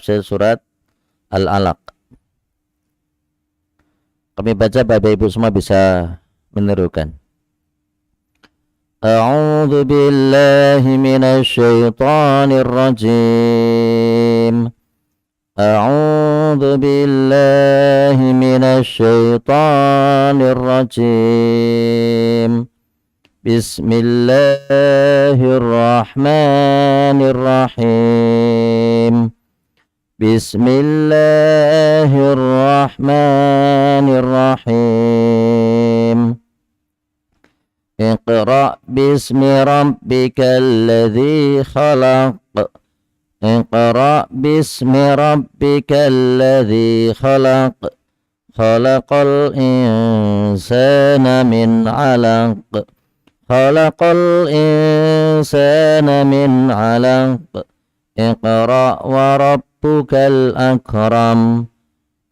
tafsir surat Al-Alaq. Kami baca, Bapak Ibu semua bisa menirukan. A'udzu billahi minasyaitonir rajim. A'udzu billahi minasyaitonir rajim. Bismillahirrahmanirrahim. Bismillahirrahmanirrahim. Iqra' bismi rabbikal ladzi khalaq. Iqra' bismi rabbikal ladzi khalaq. Khalaqal insana min 'alaq. Khalaqal insana min 'alaq. Iqra' wa rabbukal akram.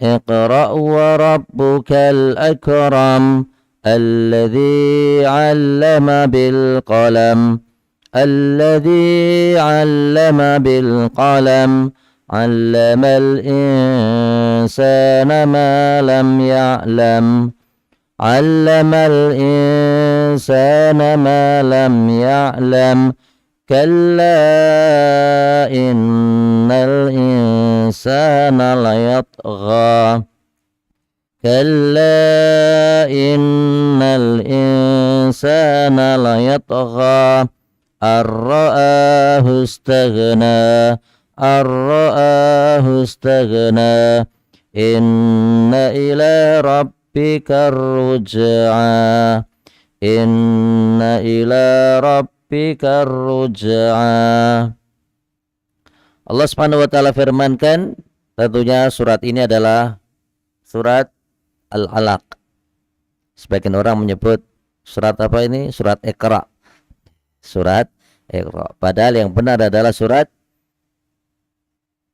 Iqra' wa rabbukal akram. Alladzi 'allama bil qalam. Alladzi 'allama bil qalam. 'Allamal insana ma lam ya'lam. 'Allamal insana ma lam ya'lam. Kalla innal insana layatgha. Kalla innal insana layatgha. Ar-ra'ahu istaghna. Ar-ra'ahu istaghna. Inna ila rabbika ar-ruj'a. Inna ila rabbika ar-ruj'a. Allah Subhanahu wa taala firmankan, tentunya surat ini adalah surat Al-Alaq. Sebagian orang menyebut surat apa ini? Surat Iqra. Surat Iqra. Padahal yang benar adalah surat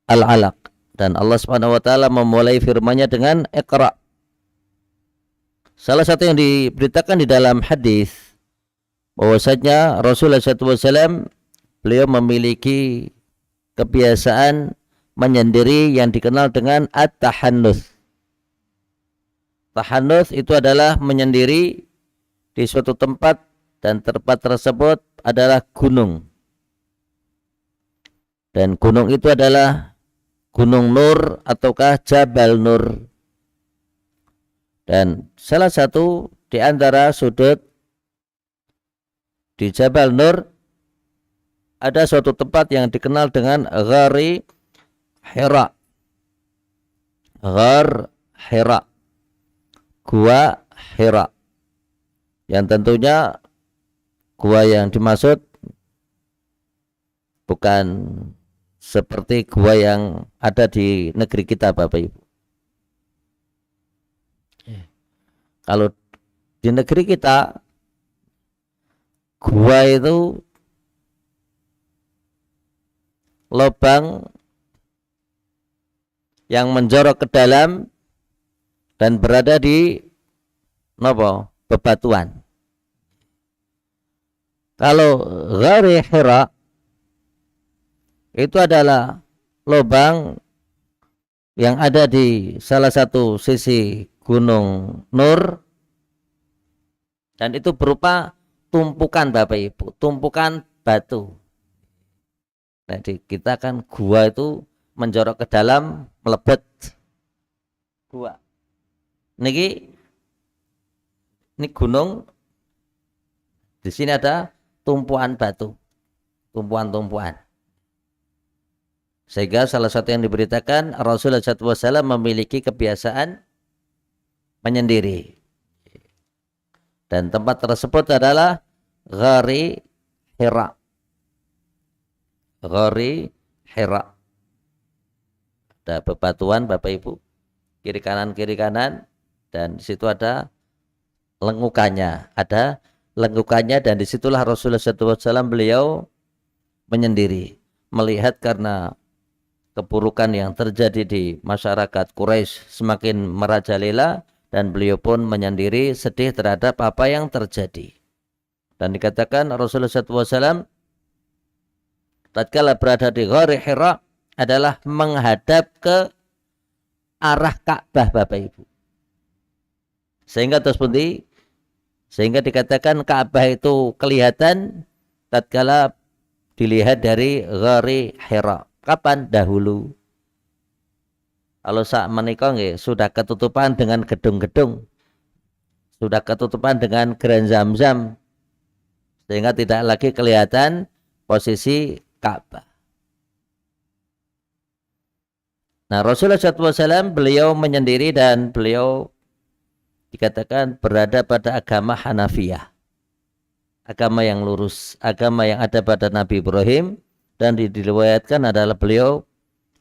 Al-Alaq. Dan Allah Subhanahu wa taala memulai firman-Nya dengan Iqra. Salah satu yang diberitakan di dalam hadis bahwasanya Rasulullah SAW beliau memiliki kebiasaan menyendiri yang dikenal dengan at-tahannus. Tahannus itu adalah menyendiri di suatu tempat, dan tempat tersebut adalah gunung. Dan gunung itu adalah Gunung Nur ataukah Jabal Nur. Dan salah satu di antara sudut di Jabal Nur ada suatu tempat yang dikenal dengan Ghari Hira. Ghar Hira. Gua Hira. Yang tentunya gua yang dimaksud bukan seperti gua yang ada di negeri kita, Bapak Ibu. Kalau di negeri kita, gua itu lubang yang menjorok ke dalam dan berada di bebatuan. Kalau Ghari Hira itu adalah lubang yang ada di salah satu sisi Gunung Nur, dan itu berupa tumpukan, Bapak Ibu, tumpukan batu. Jadi kita kan gua itu menjorok ke dalam, melebet gua. Ini gunung, di sini ada tumpuan batu, tumpuan-tumpuan. Sehingga salah satu yang diberitakan Rasulullah SAW memiliki kebiasaan menyendiri. Dan tempat tersebut adalah Ghari Hira. Ghari Hira. Ada bebatuan, Bapak Ibu, kiri kanan, dan di situ ada lengkukannya, dan disitulah Rasulullah SAW beliau menyendiri, melihat karena keburukan yang terjadi di masyarakat Quraisy semakin merajalela, dan beliau pun menyendiri sedih terhadap apa yang terjadi. Dan dikatakan Rasulullah SAW tatkala berada di Ghari Hira, adalah menghadap ke arah Ka'bah Bapak Ibu. Sehingga terus pundi, sehingga dikatakan Ka'bah itu kelihatan tatkala dilihat dari Ghari Hira. Kapan? Dahulu. Kalau saat menikah sudah ketutupan dengan gedung-gedung, sudah ketutupan dengan Grand Zamzam, sehingga tidak lagi kelihatan posisi Ka'bah. Nah, Rasulullah SAW beliau menyendiri dan beliau dikatakan berada pada agama Hanafiyah, agama yang lurus, agama yang ada pada Nabi Ibrahim, dan diriwayatkan adalah beliau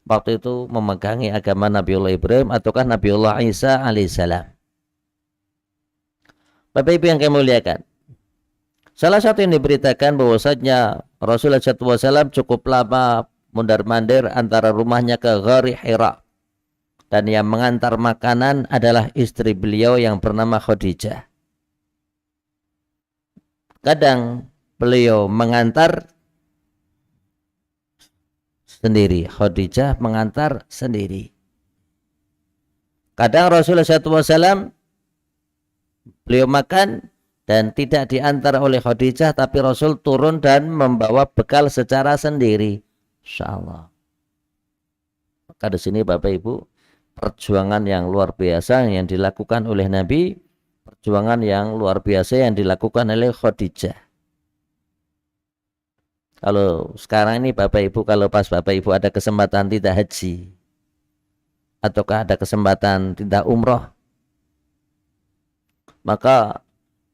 waktu itu memegangi agama Nabiullah Ibrahim ataukah Nabiullah Isa alaihissalam. Bapak Ibu yang kami muliakan, salah satu yang diberitakan bahwasanya Rasulullah SAW cukup lama mondar-mandir antara rumahnya ke Ghari Hira, dan yang mengantar makanan adalah istri beliau yang bernama Khadijah. Kadang beliau mengantar sendiri, Khadijah mengantar sendiri. Kadang Rasulullah SAW beliau makan dan tidak diantar oleh Khadijah, tapi Rasul turun dan membawa bekal secara sendiri. Insyaallah. Maka di sini Bapak Ibu, perjuangan yang luar biasa yang dilakukan oleh Nabi, perjuangan yang luar biasa yang dilakukan oleh Khadijah. Kalau sekarang ini Bapak Ibu, kalau pas Bapak Ibu ada kesempatan tidak haji, ataukah ada kesempatan tidak umroh, maka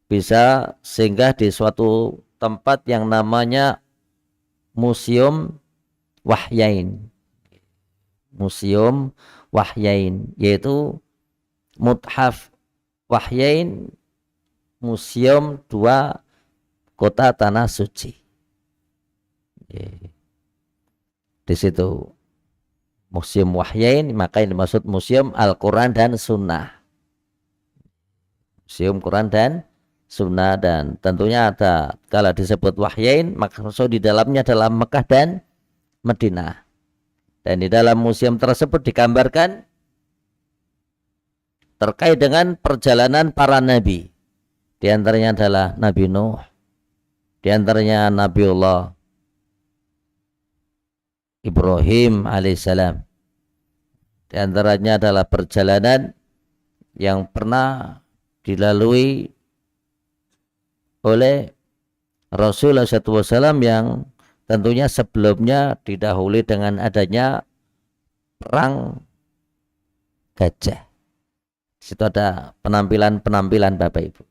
bisa singgah di suatu tempat yang namanya Museum Wahyain. Museum Wahyain, yaitu Muthaf Wahyain, museum dua kota tanah suci. Di situ Museum Wahyain, maka ini dimaksud museum Al-Quran dan Sunnah. Museum Quran dan Sunnah, dan tentunya ada kalau disebut Wahyain, maka di dalamnya adalah Mekah dan Madinah. Dan di dalam museum tersebut digambarkan terkait dengan perjalanan para nabi. Di antaranya adalah Nabi Nuh, di antaranya Nabiullah Ibrahim alaihissalam. Di antaranya adalah perjalanan yang pernah dilalui oleh Rasulullah SAW yang tentunya sebelumnya didahului dengan adanya perang gajah. Di situ ada penampilan-penampilan Bapak Ibu.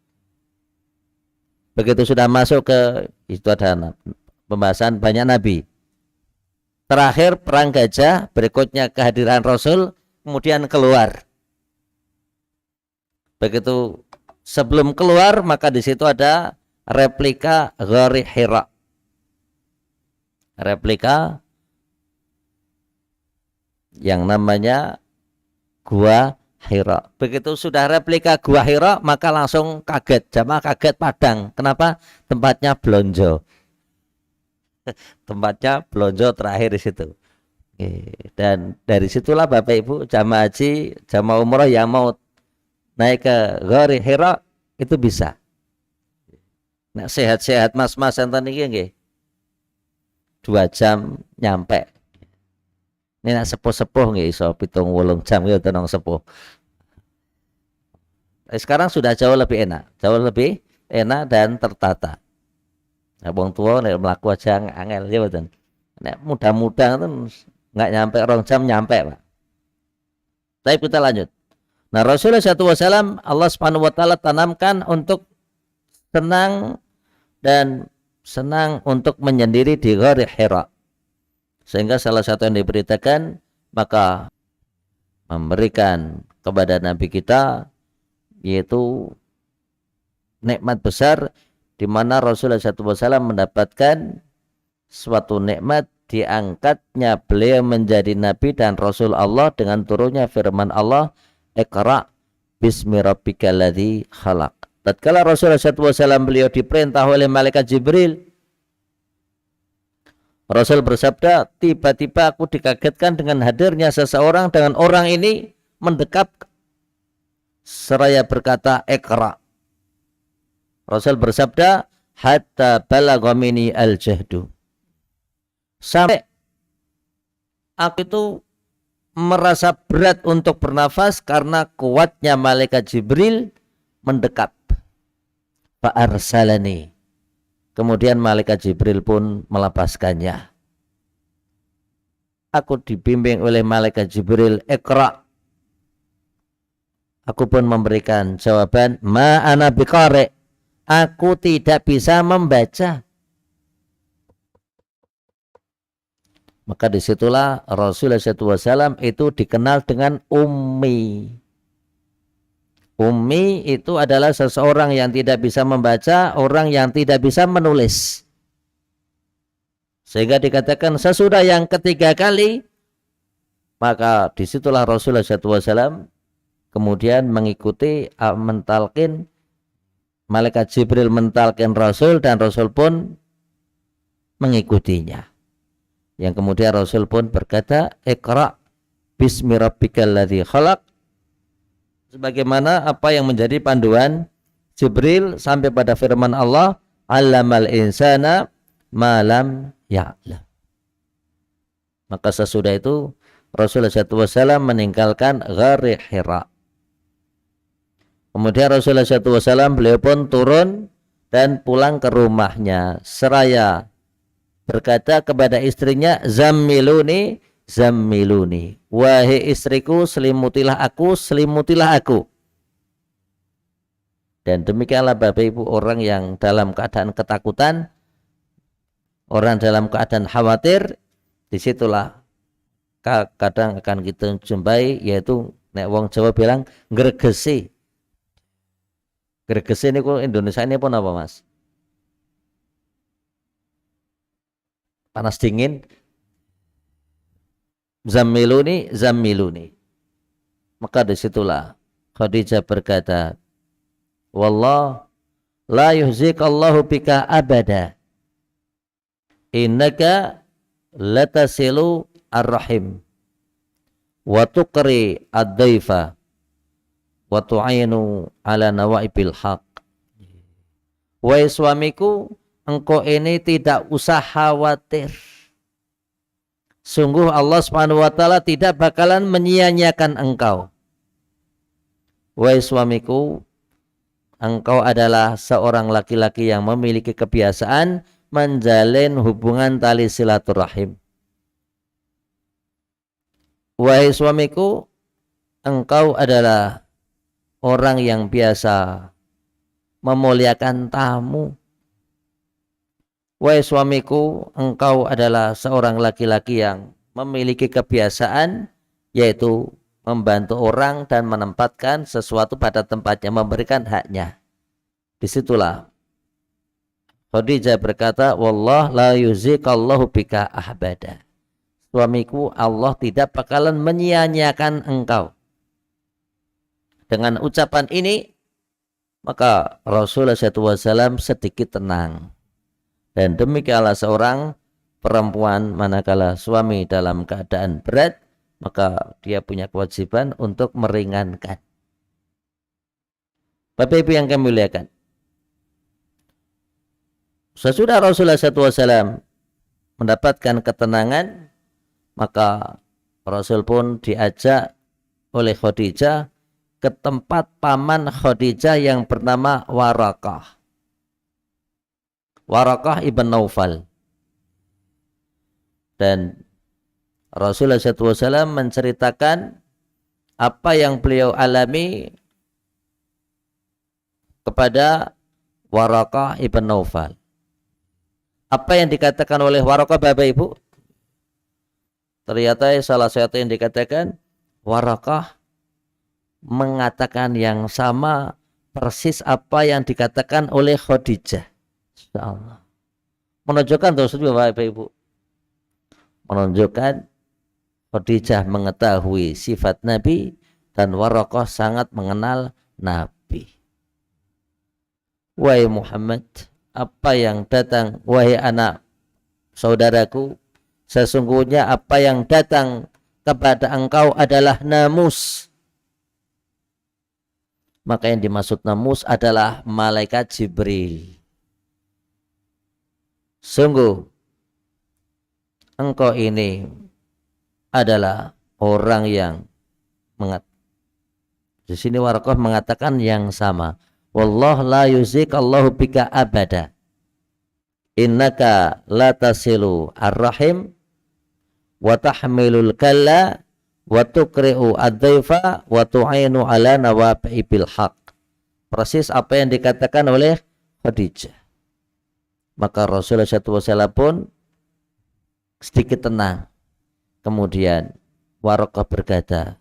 Begitu sudah masuk ke itu ada pembahasan banyak nabi. Terakhir perang gajah, berikutnya kehadiran Rasul, kemudian keluar. Begitu sebelum keluar maka di situ ada replika Ghari Hira. Replika yang namanya Gua Hira. Begitu sudah replika Gua Hira maka langsung kaget, jamaah kaget padang. Kenapa? Tempatnya blonjo. Tempatnya blonjo terakhir di situ. Dan dari situlah Bapak Ibu jamaah haji, jamaah umroh yang mau naik ke Ghari Hira itu bisa. Nah, sehat-sehat mas-mas enten iki nggih. 2 jam nyampe. Ini nak sepuh-sepuh nggih iso 7-8 jam gitu tenang sepuh. Sekarang sudah jauh lebih enak dan tertata. Nah, wong tua nek mlaku aja angel ya mboten. Nek muda-muda itu enggak nyampe 2 jam nyampe, Pak. Tapi kita lanjut. Nah, Rasulullah SAW Allah Subhanahu wa taala tanamkan untuk senang untuk menyendiri di Ghari Hira. Sehingga salah satu yang diberitakan maka memberikan kepada Nabi kita yaitu nikmat besar di mana Rasulullah SAW mendapatkan suatu nikmat diangkatnya beliau menjadi Nabi dan Rasul Allah dengan turunnya firman Allah, Iqra bismi rabbikal ladzi khalaq. Tatkala Rasulullah SAW beliau diperintah oleh malaikat Jibril Rasul bersabda, tiba-tiba aku dikagetkan dengan hadirnya seseorang, dengan orang ini mendekat seraya berkata, Iqra. Rasul bersabda, hatta balagha minni al-jahdu. Sampai aku itu merasa berat untuk bernafas karena kuatnya malaikat Jibril mendekat. Fa'arsalani. Kemudian malaikat Jibril pun melepaskannya. Aku dibimbing oleh malaikat Jibril, Iqra. Aku pun memberikan jawaban, ma ana biqari. Aku tidak bisa membaca. Maka disitulah Rasulullah SAW itu dikenal dengan ummi. Ummi itu adalah seseorang yang tidak bisa membaca, orang yang tidak bisa menulis. Sehingga dikatakan sesudah yang ketiga kali, maka disitulah Rasulullah SAW kemudian mengikuti mentalkin, malaikat Jibril mentalkin Rasul dan Rasul pun mengikutinya. Yang kemudian Rasul pun berkata, Iqra bismi rabbikal ladzi khalaq. Sebagaimana apa yang menjadi panduan Jibril sampai pada firman Allah, allamal insana ma lam ya'lam. Maka sesudah itu Rasulullah SAW meninggalkan Ghari Hira. Kemudian Rasulullah SAW beliau pun turun dan pulang ke rumahnya seraya berkata kepada istrinya, zammiluni, zammiluni. Wahai istriku, selimutilah aku, selimutilah aku. Dan demikianlah Bapak Ibu, orang yang dalam keadaan ketakutan, orang dalam keadaan khawatir, disitulah kadang akan kita jumpai, yaitu nek wong Jawa bilang gregesi. Gregesi ini kok Indonesia ini pun apa Mas? Panas dingin. Zammiluni, zammiluni. Maka disitulah Khadijah berkata, wallah la yuhzikallahu bika abada, innaka latasilu ar-rahim wa tuqri ad-daifa wa tu'inu ala nawaibil haq. Wahai suamiku, engkau ini tidak usah khawatir. Sungguh Allah Subhanahu wa taala tidak bakalan menyia-nyiakan engkau. Wahai suamiku, engkau adalah seorang laki-laki yang memiliki kebiasaan menjalin hubungan tali silaturahim. Wahai suamiku, engkau adalah orang yang biasa memuliakan tamu. Wahai suamiku, engkau adalah seorang laki-laki yang memiliki kebiasaan yaitu membantu orang dan menempatkan sesuatu pada tempatnya, memberikan haknya. Disitulah Khadijah berkata, wallah la yuzikallahu bika ahbada. Suamiku, Allah tidak bakalan menyia-nyiakan engkau. Dengan ucapan ini, maka Rasulullah SAW sedikit tenang. Dan demikianlah seorang perempuan manakala suami dalam keadaan berat, maka dia punya kewajiban untuk meringankan. Bapak Ibu yang kami muliakan, sesudah Rasulullah SAW mendapatkan ketenangan, maka Rasul pun diajak oleh Khadijah ke tempat paman Khadijah yang bernama Warakah. Warakah ibn Naufal. Dan Rasulullah SAW menceritakan apa yang beliau alami kepada Warakah ibn Naufal. Apa yang dikatakan oleh Warakah Bapak Ibu? Ternyata salah satu yang dikatakan, Warakah mengatakan yang sama persis apa yang dikatakan oleh Khadijah. Allah. Menunjukkan terus Bapak Ibu, menunjukkan Khadijah mengetahui sifat Nabi dan Warakah sangat mengenal Nabi. Wahai Muhammad, apa yang datang, wahai anak saudaraku, sesungguhnya apa yang datang kepada engkau adalah namus. Maka yang dimaksud namus adalah malaikat Jibril. Sungguh engkau ini adalah orang yang di sini Waraqah mengatakan yang sama. Wallah la yuzikallahu bika abada. Innaka la tasilu ar-rahim wa tahmilul kalla wa tuqri'u ad-dhaifa wa tu'inu ala nawabibil haq. Persis apa yang dikatakan oleh Khadijah. Maka Rasulullah SAW pun sedikit tenang. Kemudian Waraqah berkata,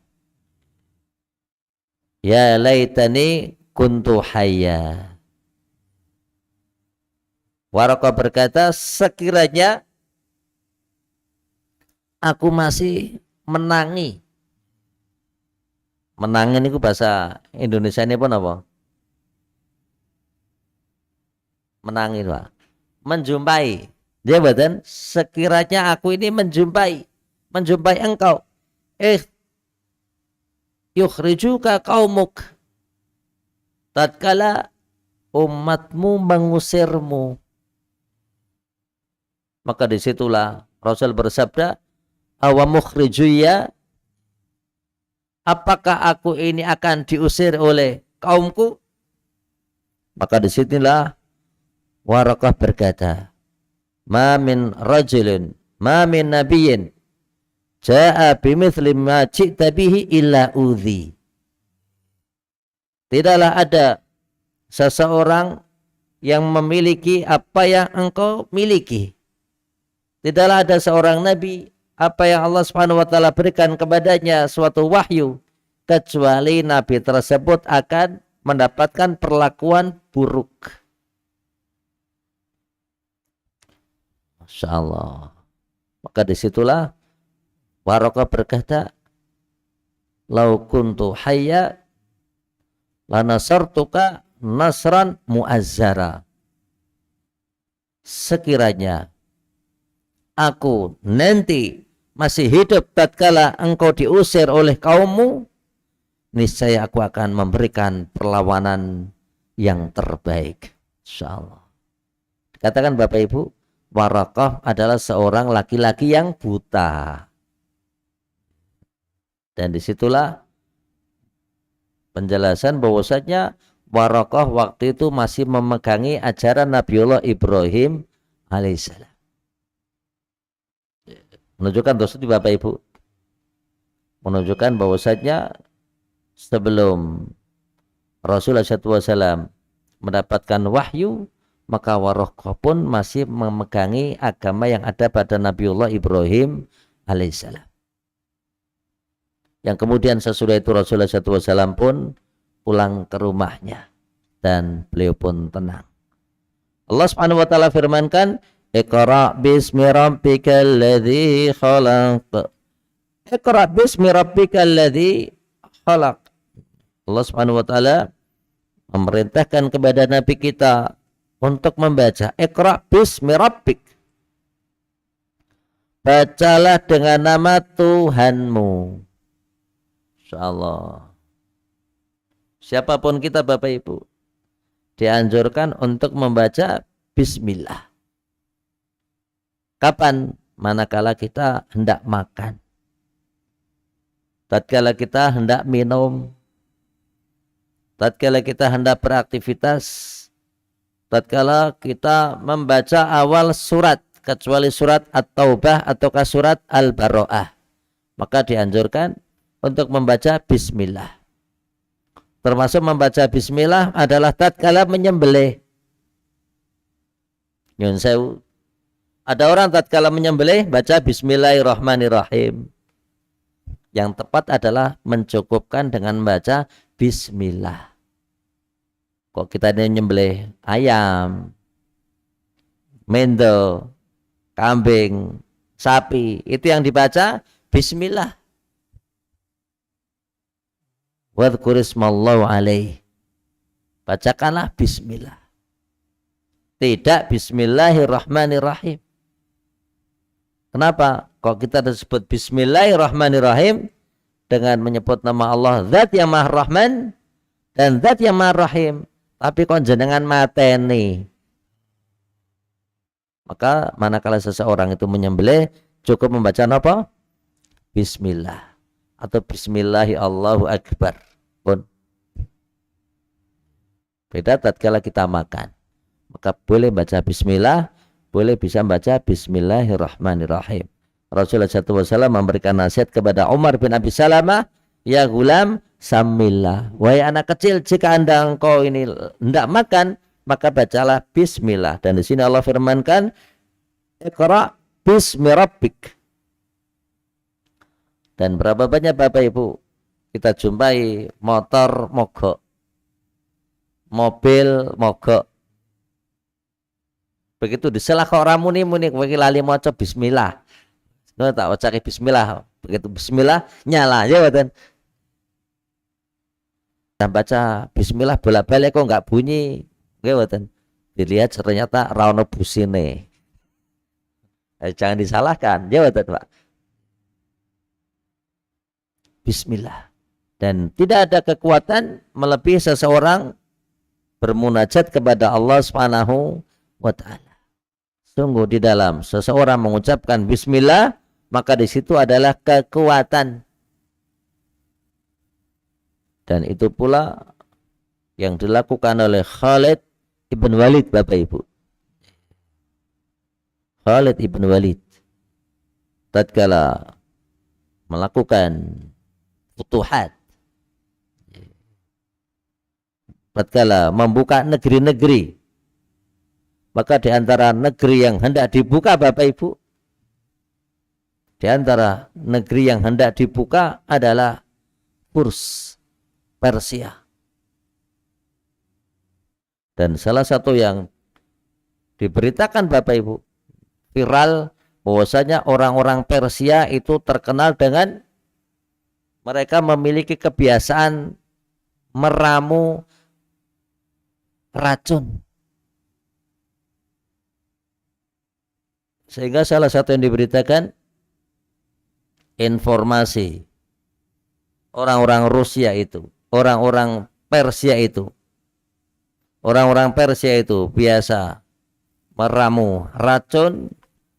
ya laitani kuntu hayya. Waraqah berkata, sekiranya aku masih menangi. Menangin itu bahasa Indonesia ini pun apa? Menangin, Pak. Menjumpai. Dia badan, sekiranya aku ini menjumpai engkau. Yukhrijuka qaumuk. Tatkala umatmu mengusirmu. Maka disitulah Rasul bersabda, awamukhrijuyya, apakah aku ini akan diusir oleh kaumku? Maka disitulah Waraqah berkata, ma min rajulin, ma min nabiyyin jaa bimithli ma ji'ta bihi illa udhi. Tidaklah ada seseorang yang memiliki apa yang engkau miliki. Tidaklah ada seorang nabi apa yang Allah Subhanahu wa taala berikan kepadanya suatu wahyu, kecuali nabi tersebut akan mendapatkan perlakuan buruk. Masya Allah. Maka disitulah Waraqah berkata, lau kuntu hayya lanasartuka nasran muazzara. Sekiranya aku nanti masih hidup tatkala engkau diusir oleh kaummu, niscaya aku akan memberikan perlawanan yang terbaik. Insyaallah. Katakan Bapak Ibu, Waraqah adalah seorang laki-laki yang buta. Dan disitulah penjelasan bahwasanya Waraqah waktu itu masih memegangi ajaran Nabiullah Ibrahim alaihissalam. Menunjukkan dosa di Bapak Ibu, menunjukkan bahwasanya sebelum Rasulullah SAW mendapatkan wahyu, maka Waraqah pun masih memegangi agama yang ada pada Nabiullah Ibrahim alaihissalam. Yang kemudian sesudah itu Rasulullah SAW pun pulang ke rumahnya dan beliau pun tenang. Allah Subhanahu wa taala firmankan, Iqra bismi rabbikal ladzi khalaq. Iqra bismi rabbikal ladzi khalaq. Allah Subhanahu wa taala memerintahkan kepada nabi kita untuk membaca Iqra bismi rabbik. Bacalah dengan nama Tuhanmu. Insyaallah. Siapapun kita Bapak Ibu dianjurkan untuk membaca bismillah. Kapan? Manakala kita hendak makan. Tatkala kita hendak minum. Tatkala kita hendak beraktivitas. Tatkala kita membaca awal surat, kecuali surat At-Taubah ataukah surat Al-Baro'ah, maka dianjurkan untuk membaca bismillah. Termasuk membaca bismillah adalah tatkala menyembelih. Nyun sewu. Ada orang tatkala menyembelih baca bismillahirrahmanirrahim. Yang tepat adalah mencukupkan dengan membaca bismillah. Kok kita ini menyembelih ayam, mendo, kambing, sapi, itu yang dibaca bismillah. Wadhkurismallahu alaih. Bacakanlah bismillah. Tidak bismillahirrahmanirrahim. Kenapa? Kok kita disebut Bismillahirrahmanirrahim dengan menyebut nama Allah Zat yang Maha Rahman dan Zat yang Maha Rahim. Tapi kok jenengan mateni. Maka manakala seseorang itu menyembelih cukup membaca apa? Bismillah atau Bismillahi Allahu Akbar pun. Beda tatkala kita makan. Maka boleh baca Bismillah, boleh bisa baca Bismillahirrahmanirrahim. Rasulullah SAW memberikan nasihat kepada Umar bin Abi Salamah, ya gulam, samillah. Wahai anak kecil, jika anda engkau ini hendak makan, maka bacalah Bismillah. Dan di sini Allah firmankan, Iqra bismi rabbik. Dan berapa banyak Bapak Ibu kita jumpai motor mogok, mobil mogok. Begitu diselah kok orang muni-muni lali maca Bismillah. Nggak tak baca Bismillah. Begitu Bismillah nyala ya betul. Dan baca Bismillah bolak-balik kok nggak bunyi. Ya betul. Dilihat ternyata rano busine. Jangan disalahkan. Ya betul Pak. Bismillah. Dan tidak ada kekuatan melebihi seseorang bermunajat kepada Allah Subhanahu wa ta'ala. Sungguh di dalam seseorang mengucapkan Bismillah, maka di situ adalah kekuatan. Dan itu pula yang dilakukan oleh Khalid ibn Walid, Bapak Ibu. Khalid ibn Walid tatkala melakukan futuhat, tatkala membuka negeri-negeri, maka di antara negeri yang hendak dibuka Bapak Ibu, di antara negeri yang hendak dibuka adalah Furs, Persia. Dan salah satu yang diberitakan Bapak Ibu, viral, bahwasanya orang-orang Persia itu terkenal dengan mereka memiliki kebiasaan meramu racun. Sehingga salah satu yang diberitakan, informasi orang-orang Rusia itu, orang-orang Persia itu biasa meramu racun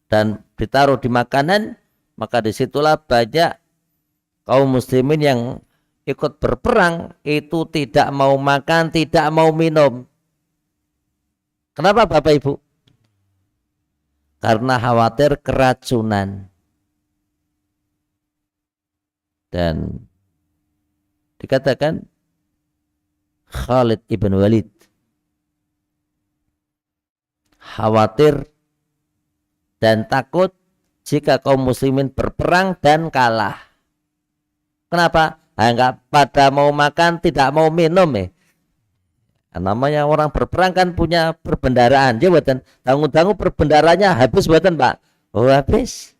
dan ditaruh di makanan, maka disitulah banyak kaum muslimin yang ikut berperang itu tidak mau makan, tidak mau minum. Kenapa Bapak Ibu? Karena khawatir keracunan. Dan dikatakan Khalid ibn Walid khawatir dan takut jika kaum muslimin berperang dan kalah. Kenapa? Enggak pada mau makan, tidak mau minum ya. Namanya orang berperang kan punya perbendaraan, ya buatan. Tanggung-tanggung perbendarannya habis buatan Pak. Oh habis.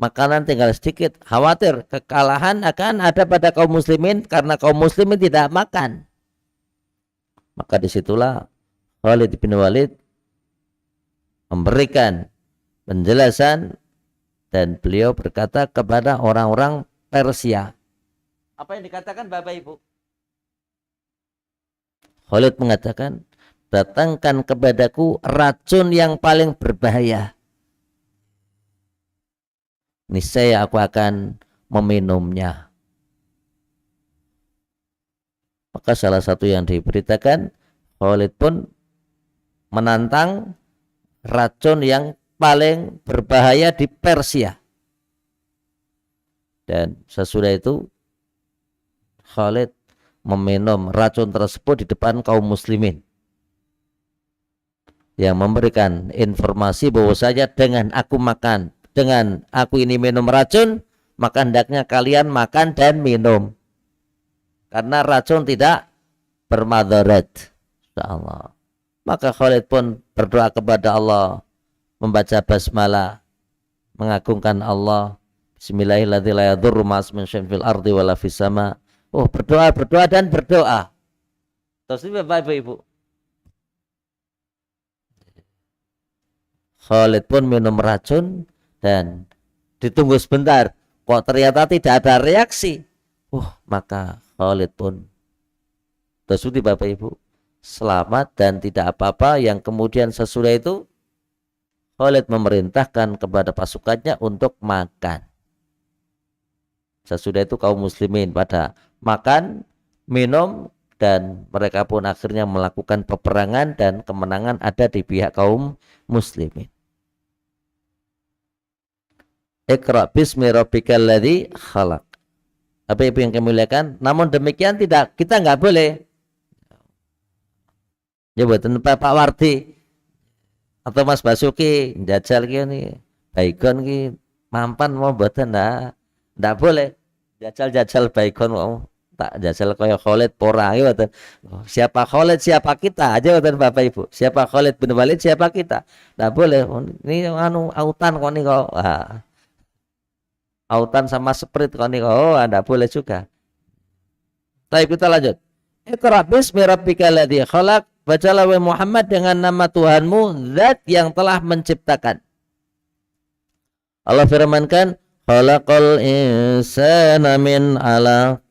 Makanan tinggal sedikit, khawatir kekalahan akan ada pada kaum muslimin karena kaum muslimin tidak makan. Maka disitulah Khalid bin Walid memberikan penjelasan dan beliau berkata kepada orang-orang Persia. Apa yang dikatakan Bapak Ibu? Khalid mengatakan, datangkan kepadaku racun yang paling berbahaya. Niscaya aku akan meminumnya. Maka salah satu yang diberitakan, Khalid pun menantang racun yang paling berbahaya di Persia. Dan sesudah itu Khalid meminum racun tersebut di depan kaum muslimin, yang memberikan informasi bahwasanya dengan aku makan, dengan aku ini minum racun, maka hendaknya kalian makan dan minum, karena racun tidak bermadarat. Insyaallah. Maka Khalid pun berdoa kepada Allah, membaca basmalah, mengagungkan Allah. Bismillahirrahmanirrahim. La yadurru ma'asmin syai'in fil ardi wala fis sama. Oh, berdoa dan berdoa. Terus ini Bapak Ibu. Khalid pun minum racun dan ditunggu sebentar. Kok ternyata tidak ada reaksi. Maka Khalid pun tersebut Bapak Ibu selamat dan tidak apa-apa. Yang kemudian sesudah itu Khalid memerintahkan kepada pasukannya untuk makan. Sesudah itu kaum muslimin pada makan, minum, dan mereka pun akhirnya melakukan peperangan dan kemenangan ada di pihak kaum muslimin. Iqra bismi rabbikal ladzi khalaq. Apa Ibu yang kami muliakan? Namun demikian tidak, kita nggak boleh. Ya buatan Pak Wardi atau Mas Basuki jajal ki baikon ki mampan mau buatan ndak boleh jajal baikon mau tak jajal kaya Khalid pora ya buatan. Siapa Khalid siapa kita aja buatan Bapak Ibu. Siapa Khalid bin Walid siapa kita. Ndak boleh. Ini autan kok nih kok. Autan sama Sprite kok nih kok. Ndak boleh juga. Baik, kita lanjut. Iqra bismi rabbikal ladzi khalaq. Bacalah wahai Muhammad dengan nama Tuhanmu, zat yang telah menciptakan. Allah firmankan, khalaqal insana min 'alaq.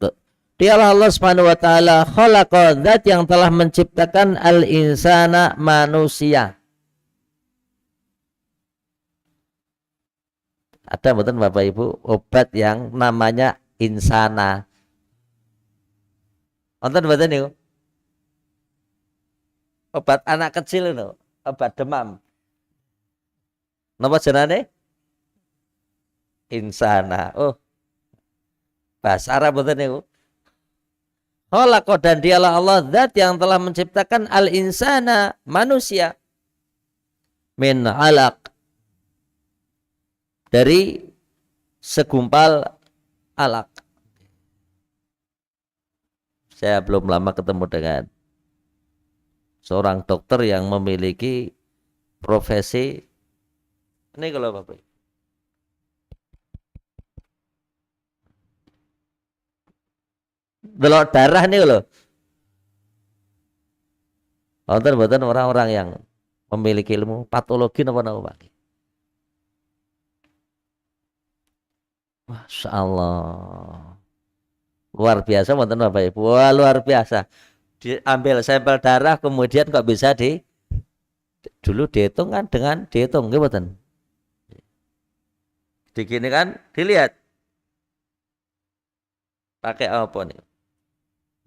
Dialah Allah Subhanahu wa taala, khalaqa, zat yang telah menciptakan al-insana, manusia. Ada betul Bapak Ibu obat yang namanya insana. Wonten mboten niku? Obat anak kecil itu, obat demam. Napa jenenge? Insana. Bahasa Arab mboten niku. Khalaqa, dan dialah Allah zat yang telah menciptakan al-insana, manusia, min 'alaq, dari segumpal alaq. Saya belum lama ketemu dengan seorang dokter yang memiliki profesi ini kalau Bapak. Delok darah nih loh. Wonten orang-orang yang memiliki ilmu patologi napa Pak. Masya Allah. Luar biasa wonten Bapak Ibu. Wah, luar biasa. Diambil sampel darah kemudian kok bisa dulu dihitung kan dengan dihitung nggih mboten. Digini kan dilihat pakai apa nih?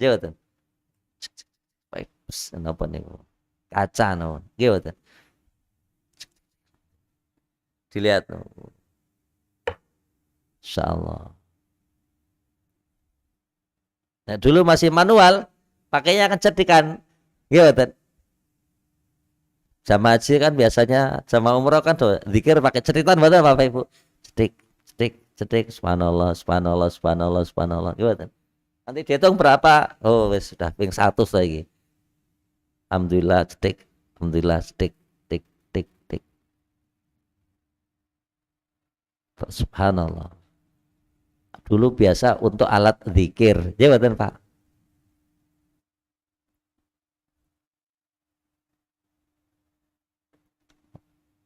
Nggih mboten. Baik, napa niku? Kaca no. Nggih mboten. Dilihat no. Insyaallah. Nah, dulu masih manual, pakainya kan cetikan, gitu. Jamaah haji kan biasanya jamaah umroh kan tuh zikir pakai cetikan, betul Bapak Ibu. Cetik, subhanallah, subhanallah, subhanallah, subhanallah, gitu. Nanti dihitung berapa? Oh, wes sudah ping 100 lagi. Alhamdulillah, cetik, alhamdulillah, cetik, tik. Subhanallah. Dulu biasa untuk alat zikir, ya betul Pak.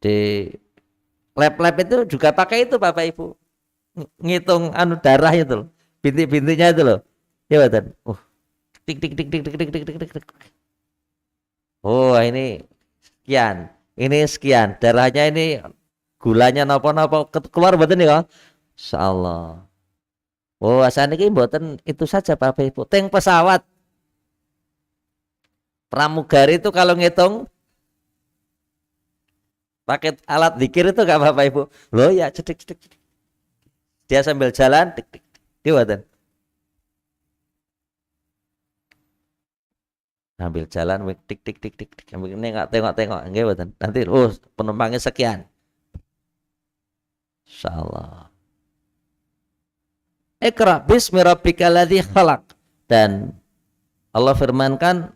Di lab-lab itu juga pakai itu Bapak Ibu, ngitung darah itu loh, bintik-bintiknya itu loh, ya betul. Tik. Oh ini sekian, darahnya ini gulanya napa keluar betul nih kok, insyaallah. Oh, asal ini mboten itu saja Bapak Ibu. Teng pesawat pramugari itu kalau ngitung pakai alat zikir itu gak Bapak Ibu. Loh ya cedik. Dia sambil jalan tik. Dia mboten. Sambil jalan tik. Sambil tengok nggih mboten. Nanti penumpangnya sekian. Insyaallah. Iqra bismi rabbikal ladzi khalaq, dan Allah firmankan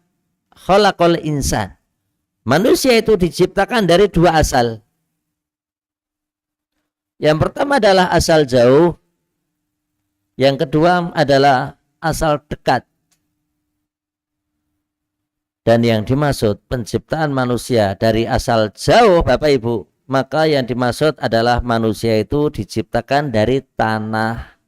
khalaqal insan. Manusia itu diciptakan dari dua asal. Yang pertama adalah asal jauh, yang kedua adalah asal dekat. Dan yang dimaksud penciptaan manusia dari asal jauh Bapak Ibu, maka yang dimaksud adalah manusia itu diciptakan dari tanah.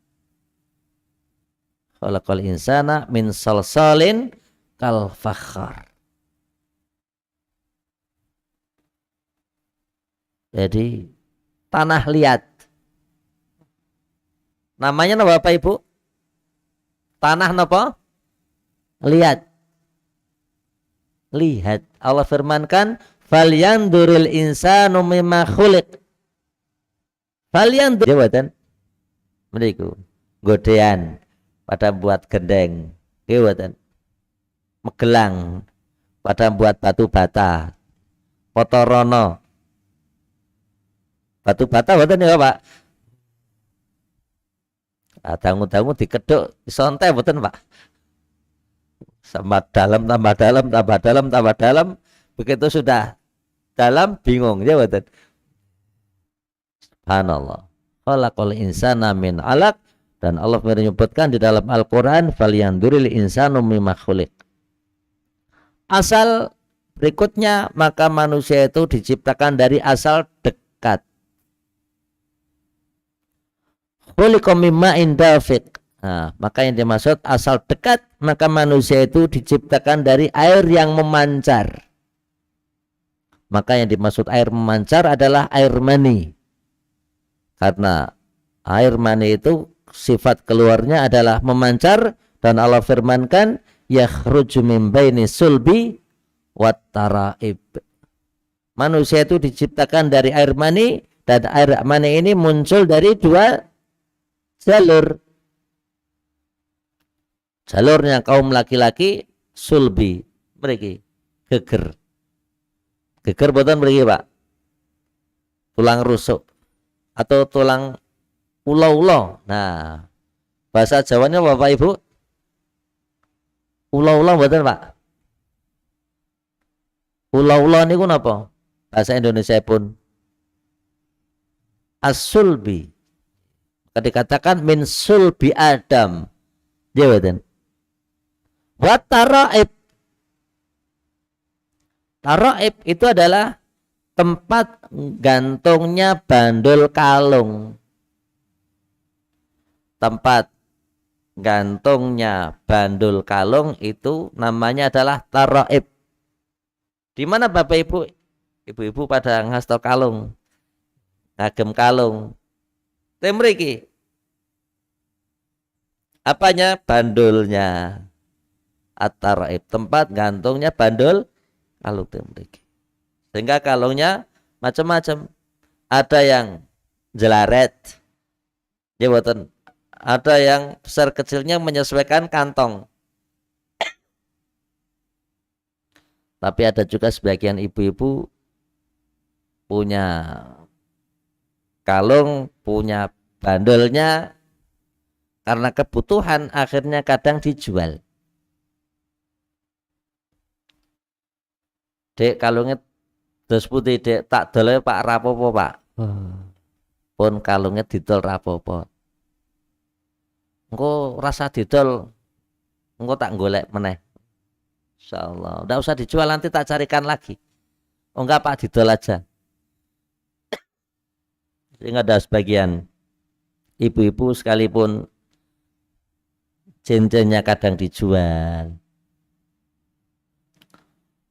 Khalaqal insana min salsalin kal fakhar. Jadi tanah liat. Namanya apa Bapak Ibu? Tanah apa? Liat. Lihat. Allah firmankan, "Falyanduril insanu mimma khuliq." Falyandur jawatan meniku godean pada buat gendeng, jawatan megelang pada buat batu bata, potorono batu bata boten ya Pak. Dangu-dangu dikeduk disontek boten Pak. Tambah dalam, tambah dalam, tambah dalam, tambah dalam. Begitu sudah dalam bingung ya boten. Subhanallah. Khalaqal insana min 'alaq, dan Allah menyebutkan di dalam Al-Qur'an falyanduril insanu mimma khuliq. Asal berikutnya, maka manusia itu diciptakan dari asal dekat. Khuliqa mimma indafiq. Nah, maka yang dimaksud asal dekat, maka manusia itu diciptakan dari air yang memancar. Maka yang dimaksud air memancar adalah air mani. Karena air mani itu sifat keluarnya adalah memancar, dan Allah firmankan yakhruju min baini sulbi wat taraib. Manusia itu diciptakan dari air mani, dan air mani ini muncul dari dua jalur. Jalurnya kaum laki-laki sulbi, mereka geger. Geger boten mriki Pak. Tulang rusuk atau tulang ulo-ulo. Nah, bahasa Jawanya Bapak Ibu? Ulo-ulo boten Pak? Ulo-ulo niku napa? Bahasa Indonesia pun as-sulbi. Dikatakan min sulbi Adam. Dia boten. Wa taraib. Taraib itu adalah tempat gantungnya bandul kalung. Tempat gantungnya bandul kalung itu namanya adalah taraib. Di mana Bapak Ibu? Ibu-ibu pada ngasto kalung, ngagem kalung. Temriki. Apanya? Bandulnya. At-taraib, tempat gantungnya bandul kalung temriki. Sehingga kalungnya macam-macam. Ada yang jelaret, ya boten. Ada yang besar kecilnya menyesuaikan kantong. Tapi ada juga sebagian ibu-ibu punya kalung, punya bandulnya, karena kebutuhan akhirnya kadang dijual. Dek kalungnya dos putih dek, tak dole Pak rapopo Pak. Pun kalungnya didol rapopo. Engko rasa didol, engko tak golek meneh. Insyaallah. Enggak usah dijual, nanti tak carikan lagi. Oh enggak Pak, didol aja. Sehingga ada sebagian ibu-ibu sekalipun cincinnya kadang dijual,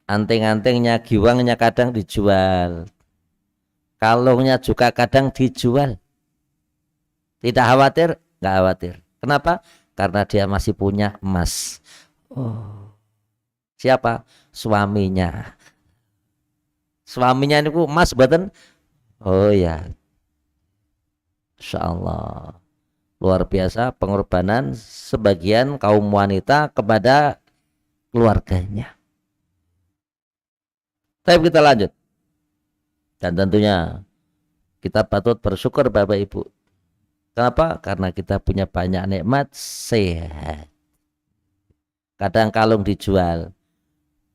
anting-antingnya, giwangnya kadang dijual, kalungnya juga kadang dijual. Tidak khawatir? Enggak khawatir. Kenapa? Karena dia masih punya emas. Oh. Siapa? Suaminya. Suaminya itu emas boten? Oh ya. Insyaallah. Luar biasa pengorbanan sebagian kaum wanita kepada keluarganya. Tapi kita lanjut. Dan tentunya kita patut bersyukur Bapak Ibu. Kenapa? Karena kita punya banyak nikmat, sehat. Kadang kalung dijual,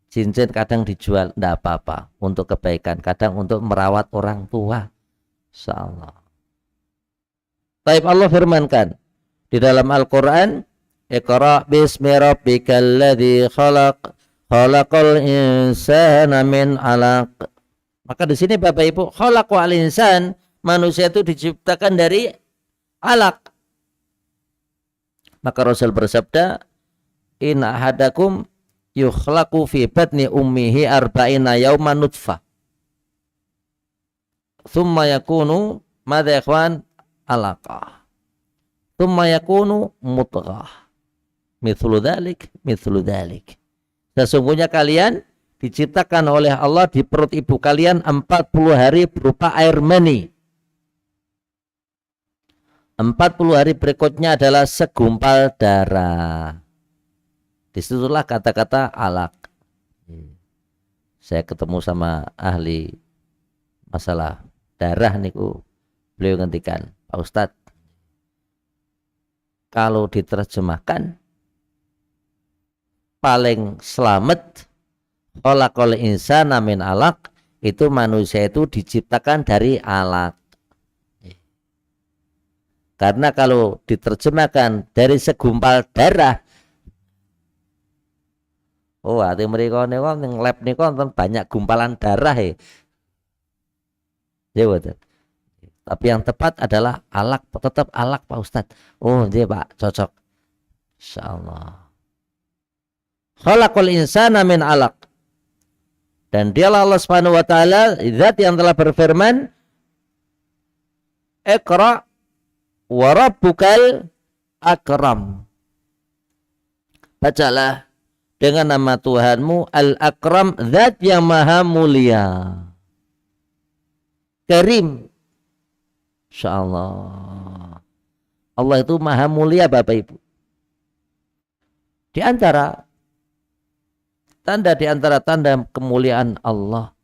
cincin kadang dijual, tidak apa-apa, untuk kebaikan, kadang untuk merawat orang tua. Insyaallah. Taib Allah firmankan di dalam Al-Quran, Iqra bismi rabbikal ladzi khalaq, khalaqal insana min 'alaq. Maka di sini Bapak Ibu, khalaqal insan, manusia itu diciptakan dari alaq. Maka Rasul bersabda, in ahadakum yukhlaqu fi batni ummihi arba'ina yawman nutfah. Thumma yakunu madza ikhwan alaqah. Thumma yakunu mudghah. Mithlu dzalik. Sesungguhnya kalian diciptakan oleh Allah di perut ibu kalian 40 hari berupa air mani. 40 hari berikutnya adalah segumpal darah. Disitulah kata-kata alaq. Saya ketemu sama ahli masalah darah niku, beliau ngendikan, Pak Ustadz, kalau diterjemahkan paling selamat khalaqal insana min alaq, itu manusia itu diciptakan dari alaq. Karena kalau diterjemahkan dari segumpal darah, oh ati mriko niku ning lab niku wonten banyak gumpalan darah ya betul. Tapi yang tepat adalah alaq, tetap alaq Pak Ustadz. Oh iya Pak, cocok. Insyaallah. Khalaqal insana min alaq. Dan dialah Allah Subhanahu wa taala zat yang telah berfirman, Iqra wa rabbukal akram. Bacalah dengan nama Tuhanmu Al-Akram, zat yang maha mulia. Karim. Insyaallah. Allah itu maha mulia Bapak Ibu. Di antara tanda kemuliaan Allah,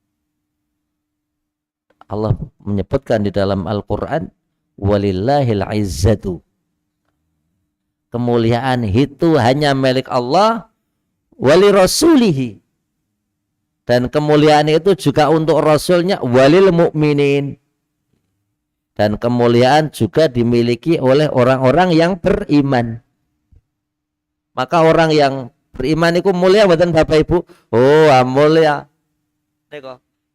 Allah menyebutkan di dalam Al-Quran, walillahil izzatu. Kemuliaan itu hanya milik Allah, wali rasulihi. Dan kemuliaan itu juga untuk Rasulnya, walil mu'minin. Dan kemuliaan juga dimiliki oleh orang-orang yang beriman. Maka orang yang beriman itu mulia bukan Bapak Ibu? Oh mulia.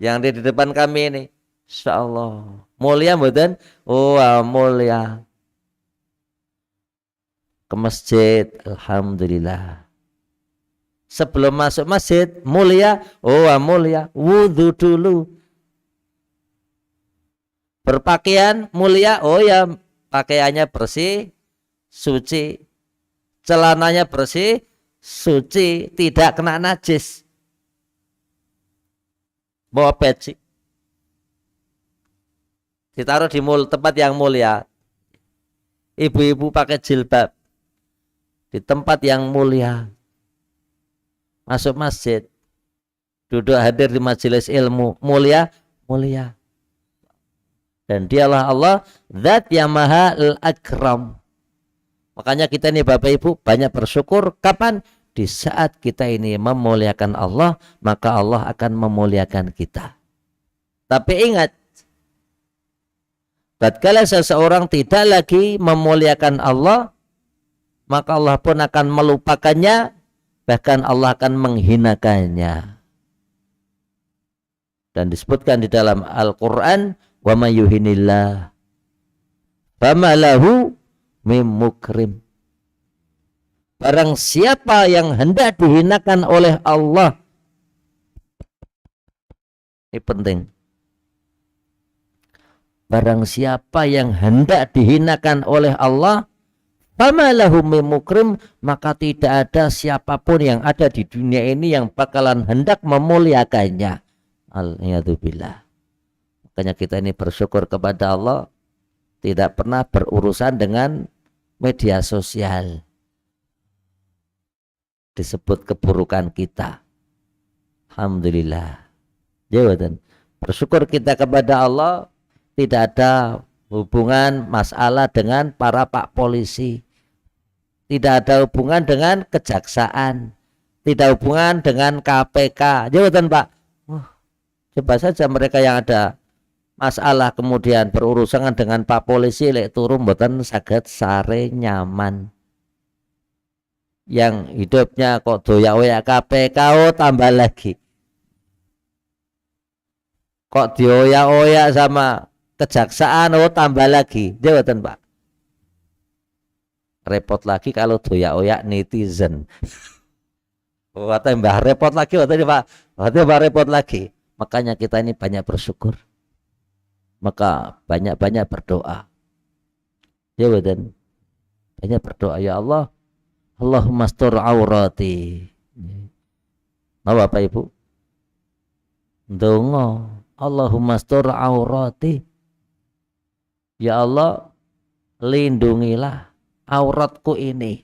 Yang di depan kami ini, insyaallah mulia bukan? Oh mulia. Ke masjid, alhamdulillah. Sebelum masuk masjid mulia, oh mulia. Wudhu dulu. Berpakaian mulia, oh ya pakaiannya bersih, suci. Celananya bersih, suci, tidak kena najis. Bawa peci, ditaruh di tempat yang mulia. Ibu-ibu pakai jilbab di tempat yang mulia. Masuk masjid, duduk hadir di majelis ilmu, mulia. Dan dialah Allah, zat yang maha al-akram. Makanya kita ini Bapak Ibu banyak bersyukur. Kapan? Di saat kita ini memuliakan Allah, maka Allah akan memuliakan kita. Tapi ingat, tatkala seseorang tidak lagi memuliakan Allah, maka Allah pun akan melupakannya, bahkan Allah akan menghinakannya. Dan disebutkan di dalam Al-Quran, wa may yuhinillah fama lahu mim mukrim. Barang siapa yang hendak dihinakan oleh Allah, ini penting. Barang siapa yang hendak dihinakan oleh Allah, fama lahu mim mukrim, maka tidak ada siapapun yang ada di dunia ini yang bakalan hendak memuliakannya. Al-Iyadzubillah. Makanya kita ini bersyukur kepada Allah, tidak pernah berurusan dengan media sosial. Disebut keburukan kita. Alhamdulillah. Jawatan. Bersyukur kita kepada Allah, tidak ada hubungan masalah dengan para pak polisi. Tidak ada hubungan dengan kejaksaan. Tidak hubungan dengan KPK. Jawatan Pak. Coba saja mereka yang ada masalah kemudian berurusan dengan pak polisi, lek turun mboten saged sare nyaman. Yang hidupnya kok doyak-doyak KPK, oh tambah lagi. Kok dioyak-oyak sama kejaksaan, oh tambah lagi. Jawatan Pak. Repot lagi kalau doyak-oyak netizen. Oh, tambah repot lagi, Pak. Tambah repot lagi. Makanya kita ini banyak bersyukur. Maka banyak-banyak berdoa. Jawatan. Banyak berdoa, ya Allah. Allahumma astur aurati. Nah, Bapak Ibu. Dongo. Allahumma astur aurati. Ya Allah, lindungilah auratku ini.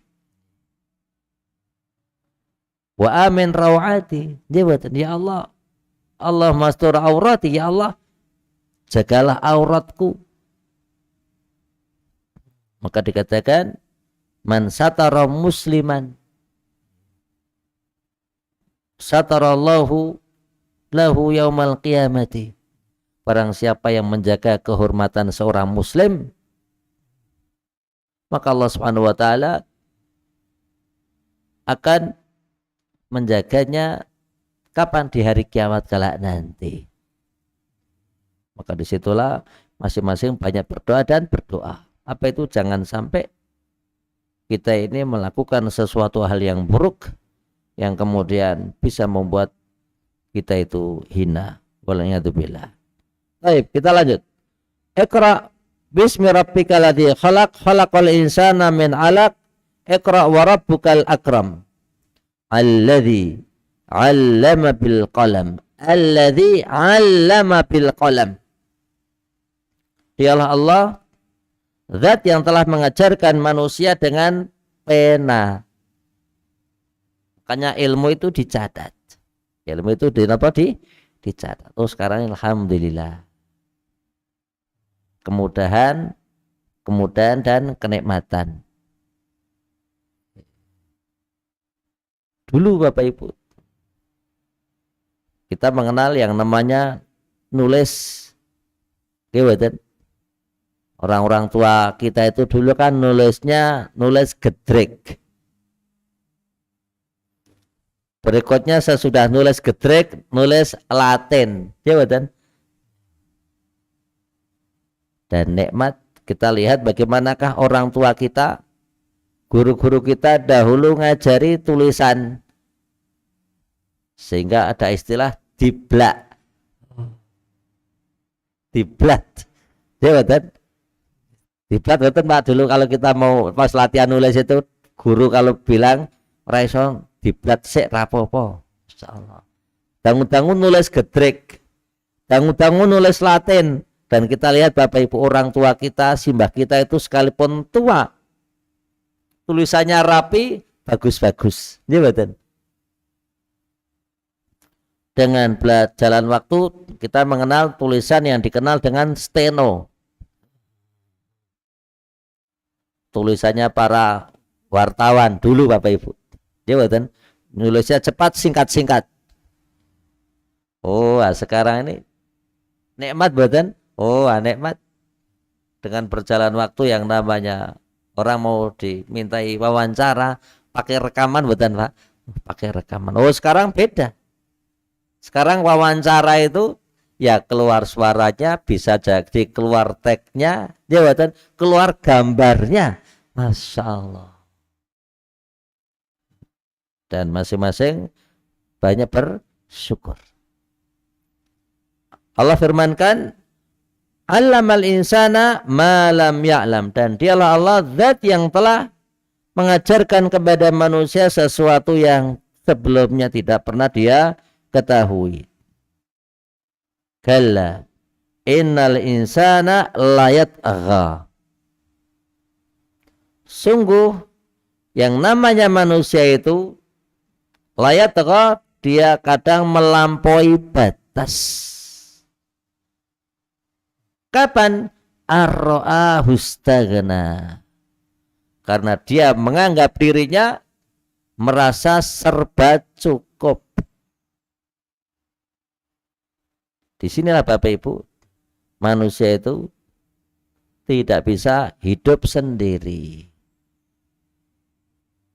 Wa amin rawati. Jawatan, ya Allah. Allahumma astur aurati, ya Allah. Jagalah auratku. Maka dikatakan, man satara musliman satarallahu lahu yaumal qiyamati. Barang siapa yang menjaga kehormatan seorang muslim, maka Allah Subhanahu wa taala akan menjaganya kapan? Di hari kiamat kelak nanti. Maka disitulah masing-masing banyak berdoa dan berdoa. Apa itu? Jangan sampai kita ini melakukan sesuatu hal yang buruk yang kemudian bisa membuat kita itu hina. Waliyadzubillah. Baik, kita lanjut. Iqra bismi rabbikal ladzi khalaq, khalaqal insana min 'alaq. Iqra wa rabbukal akram. Alladzi 'allama bil qalam. Alladzi 'allama bil qalam. Dialah Allah, zat yang telah mengajarkan manusia dengan pena. Makanya ilmu itu dicatat. Ilmu itu dicatat. Oh, sekarang alhamdulillah. Kemudahan dan kenikmatan. Dulu Bapak Ibu, kita mengenal yang namanya nulis. Orang-orang tua kita itu dulu kan nulis gedrek. Berikutnya sesudah nulis gedrek, nulis Latin. Dan nikmat, kita lihat bagaimanakah orang tua kita, guru-guru kita dahulu ngajari tulisan. Sehingga ada istilah diblat. Diblat betul Pak, dulu kalau kita mau pas latihan nulis itu, guru kalau bilang raiso diblat sik rapopo. Insyaallah. Dangu-dangu nulis gedrek. Dangu-dangu nulis Latin. Dan kita lihat Bapak Ibu, orang tua kita, simbah kita itu sekalipun tua, tulisannya rapi, bagus-bagus. Dengan berjalan waktu, kita mengenal tulisan yang dikenal dengan steno. Tulisannya para wartawan dulu Bapak Ibu. Nulisnya cepat, singkat-singkat. Oh, sekarang ini nikmat buatan. Oh, nikmat. Dengan berjalan waktu yang namanya orang mau dimintai wawancara, pakai rekaman buatan Pak. Pakai rekaman. Oh, sekarang beda. Sekarang wawancara itu ya keluar suaranya, bisa jadi keluar teksnya, buatan keluar gambarnya. Masya Allah. Dan masing-masing banyak bersyukur. Allah firmankan, Allamal insana ma lam ya'lam. Dan dialah Allah zat yang telah mengajarkan kepada manusia sesuatu yang sebelumnya tidak pernah dia ketahui. Kalla innal insana layat agha. Sungguh yang namanya manusia itu layat agha, dia kadang melampaui batas. Kapan? Ar-ra'ahu istaghna. Karena dia menganggap dirinya merasa serba cukup. Disinilah Bapak Ibu, manusia itu tidak bisa hidup sendiri.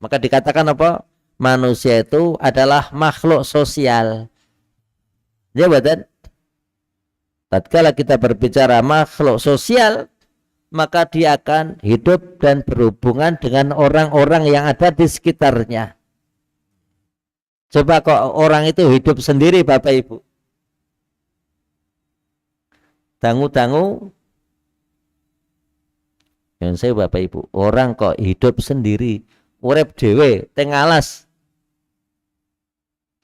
Maka dikatakan apa? Manusia itu adalah makhluk sosial. Ya betul. Tatkala kita berbicara makhluk sosial, maka dia akan hidup dan berhubungan dengan orang-orang yang ada di sekitarnya. Coba kok orang itu hidup sendiri Bapak Ibu. Dangu-dangu, yang saya Bapak Ibu, orang kok hidup sendiri, urip dhewe teng alas.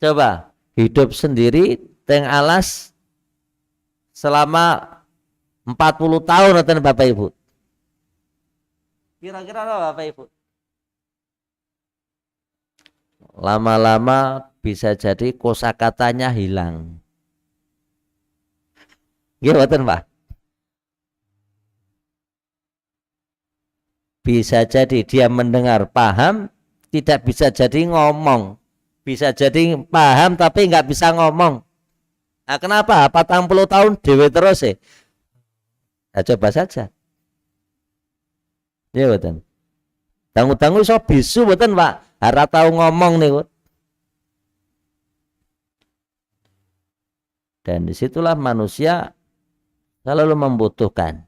Coba hidup sendiri teng alas selama 40 tahun nonton Bapak Ibu. Kira-kira apa Bapak Ibu? Lama-lama bisa jadi kosakatanya hilang. Gimana Pak? Bisa jadi dia mendengar paham, tidak bisa jadi ngomong. Bisa jadi paham tapi nggak bisa ngomong. Nah, kenapa? 40 tahun dewe terus sih. Nah, coba saja. Ya betul. Tanggu-tanggu so bisu betul Pak. Harap tahu ngomong nih. Dan disitulah manusia selalu membutuhkan.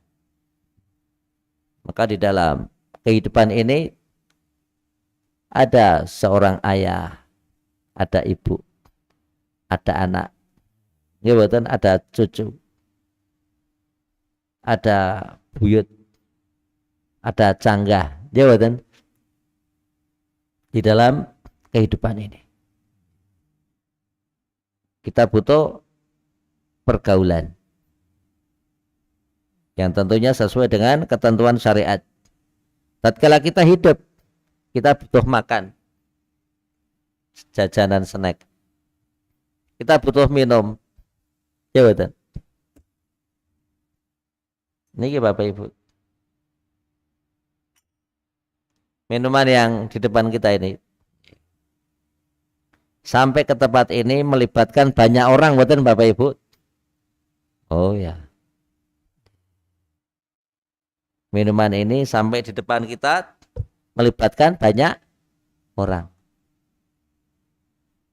Maka di dalam kehidupan ini ada seorang ayah, ada ibu, ada anak, ya betul, ada cucu, ada buyut, ada canggah, ya betul, di dalam kehidupan ini. Kita butuh pergaulan yang tentunya sesuai dengan ketentuan syariat. Tatkala kita hidup, kita butuh makan, jajanan snack. Kita butuh minum. Ya betul. Ini Bapak Ibu. Minuman yang di depan kita ini. Sampai ke tempat ini melibatkan banyak orang, betul Bapak Ibu? Oh ya. Minuman ini sampai di depan kita melibatkan banyak orang.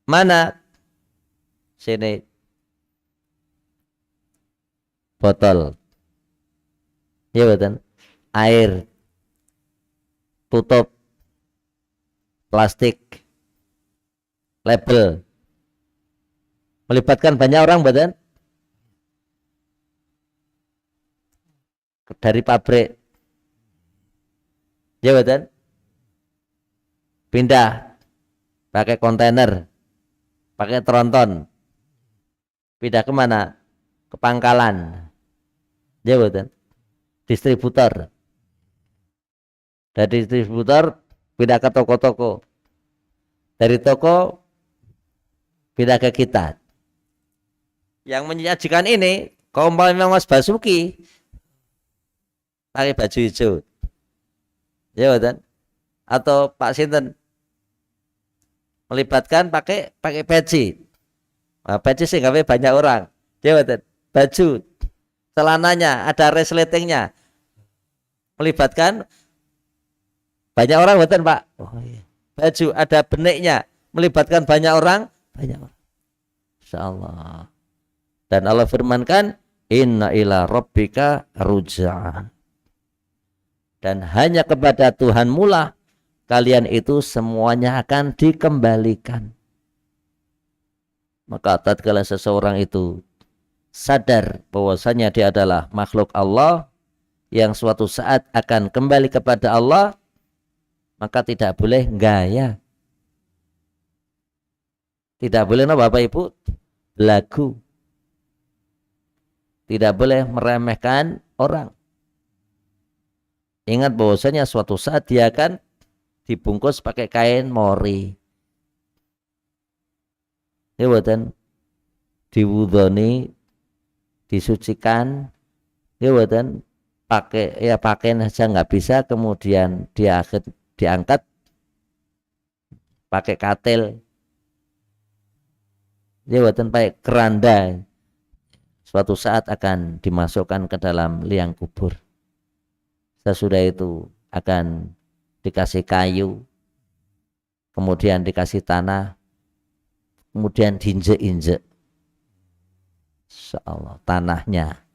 Mana? Sini. Botol. Ya betul. Air. Tutup. Plastik. Label. Melibatkan banyak orang betul? Dari pabrik. Ya betul. Pindah pakai kontainer, pakai tronton. Pindah kemana? Ke pangkalan. Ya betul. Distributor. Dari distributor pindah ke toko-toko. Dari toko pindah ke kita. Yang menyajikan ini kaum Mas Basuki pakai baju hijau. Ya betul. Atau Pak Sinten melibatkan pakai peci. Nah, peci sih nggak banyak orang. Ya betul. Baju, celananya ada resletingnya. Melibatkan banyak orang betul Pak. Oh, iya. Baju ada beniknya. Melibatkan banyak orang. Insyaallah. Dan Allah firmankan, inna ila rabbika ruja'an. Dan hanya kepada Tuhan mula kalian itu semuanya akan dikembalikan. Maka tatkala seseorang itu sadar bahwasanya dia adalah makhluk Allah yang suatu saat akan kembali kepada Allah, maka tidak boleh gaya. Tidak boleh Bapak Ibu lagu. Tidak boleh meremehkan orang. Ingat bahwasanya suatu saat dia akan dibungkus pakai kain mori. Ya betul. Diwudoni, disucikan. Ya betul. Pakaian saja nggak bisa, kemudian dia diangkat pakai katil. Ya betul, pakai keranda. Suatu saat akan dimasukkan ke dalam liang kubur. Sesudah itu akan dikasih kayu, kemudian dikasih tanah, kemudian diinjek-injek Insyaallah tanahnya.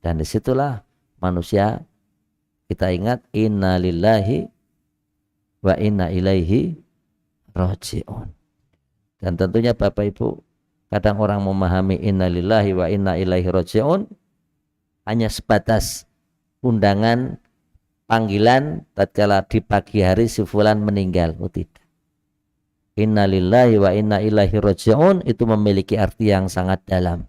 Dan disitulah manusia kita ingat inna lillahi wa inna ilaihi raji'un. Dan tentunya Bapak Ibu, kadang orang memahami inna lillahi wa inna ilaihi raji'un hanya sebatas undangan panggilan tatkala di pagi hari si fulan meninggal. Oh tidak. Inna lillahi wa inna ilaihi raji'un itu memiliki arti yang sangat dalam.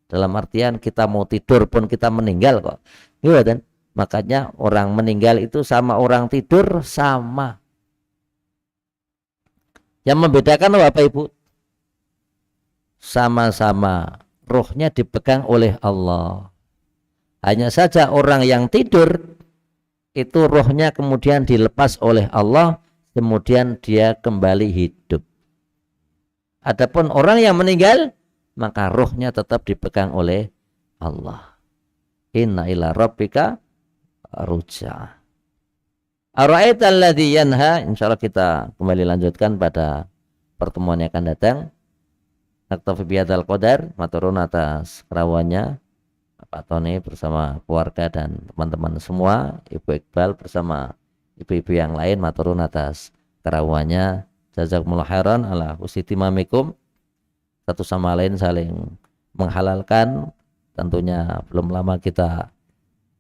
Dalam artian kita mau tidur pun kita meninggal kok. Iya kan? Makanya orang meninggal itu sama orang tidur sama. Yang membedakan Bapak Ibu, sama-sama rohnya dipegang oleh Allah. Hanya saja orang yang tidur itu rohnya kemudian dilepas oleh Allah, kemudian dia kembali hidup. Adapun orang yang meninggal, maka rohnya tetap dipegang oleh Allah. Inna ila rabbika ruj'a. Ara'aital ladzi yanha. Insyaallah kita kembali lanjutkan pada pertemuan yang akan datang. Naktafi bihadzal qadar, maturun atas kerawannya Pak Tony bersama keluarga dan teman-teman semua, Ibu Iqbal bersama ibu-ibu yang lain, maturun atas kerawannya. Jazakumullah khairan ala husnitimamikum. Satu sama lain saling menghalalkan. Tentunya belum lama kita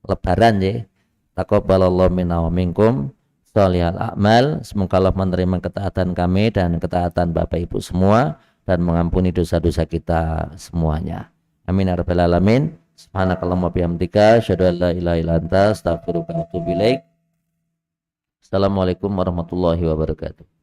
lebaran ya. Taqabbalallahu minna wa minkum sholihal a'mal. Semoga Allah menerima ketaatan kami dan ketaatan Bapak Ibu semua dan mengampuni dosa-dosa kita semuanya. Amin ya rabbal alamin. Subhanakallahumma bihamdika asyhadu an la ilaha illa anta astaghfiruka wa atubu ilaik. Assalamualaikum warahmatullahi wabarakatuh.